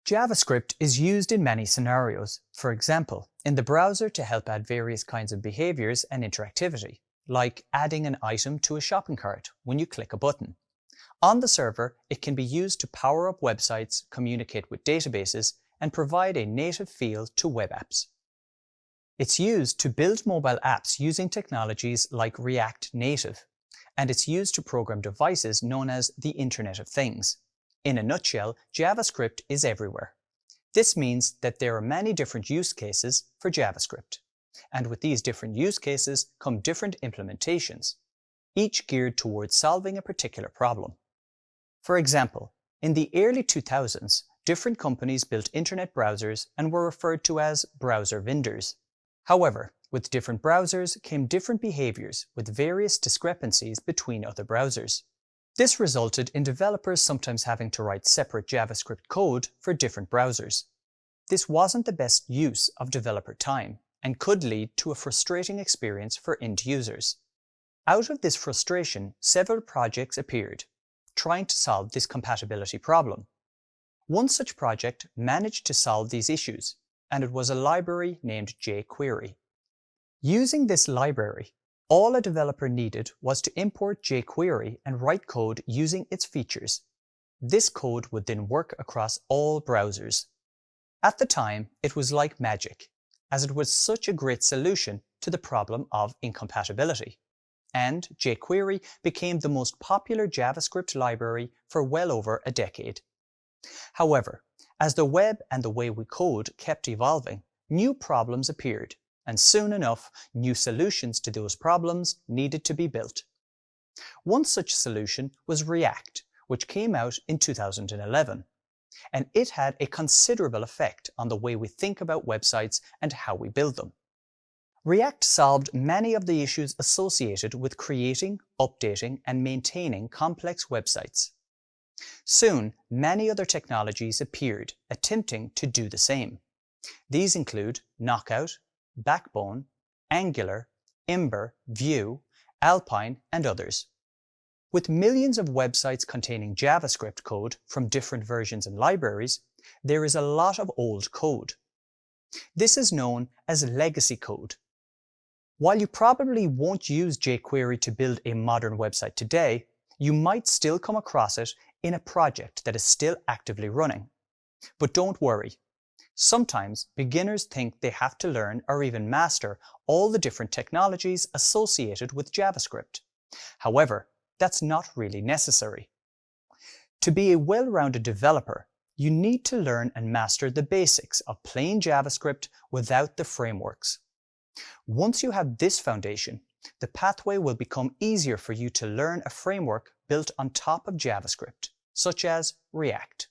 JavaScript is used in many scenarios, for example, in the browser to help add various kinds of behaviors and interactivity, like adding an item to a shopping cart when you click a button. On the server, it can be used to power up websites, communicate with databases, and provide a native feel to web apps. It's used to build mobile apps using technologies like React Native, and it's used to program devices known as the Internet of Things. In a nutshell, JavaScript is everywhere. This means that there are many different use cases for JavaScript. And with these different use cases come different implementations, each geared towards solving a particular problem. For example, in the early 2000s, different companies built internet browsers and were referred to as browser vendors. However, with different browsers came different behaviors with various discrepancies between other browsers. This resulted in developers sometimes having to write separate JavaScript code for different browsers. This wasn't the best use of developer time and could lead to a frustrating experience for end users. Out of this frustration, several projects appeared, trying to solve this compatibility problem. One such project managed to solve these issues, and it was a library named jQuery. Using this library, all a developer needed was to import jQuery and write code using its features. This code would then work across all browsers. At the time, it was like magic, as it was such a great solution to the problem of incompatibility. And jQuery became the most popular JavaScript library for well over a decade. However, as the web and the way we code kept evolving, new problems appeared, and soon enough, new solutions to those problems needed to be built. One such solution was React, which came out in 2011, and it had a considerable effect on the way we think about websites and how we build them. React solved many of the issues associated with creating, updating, and maintaining complex websites. Soon, many other technologies appeared, attempting to do the same. These include Knockout, Backbone, Angular, Ember, Vue, Alpine, and others. With millions of websites containing JavaScript code from different versions and libraries, there is a lot of old code. This is known as legacy code. While you probably won't use jQuery to build a modern website today, you might still come across it in a project that is still actively running. But don't worry. Sometimes beginners think they have to learn or even master all the different technologies associated with JavaScript. However, that's not really necessary. To be a well-rounded developer, you need to learn and master the basics of plain JavaScript without the frameworks. Once you have this foundation, the pathway will become easier for you to learn a framework built on top of JavaScript, such as React.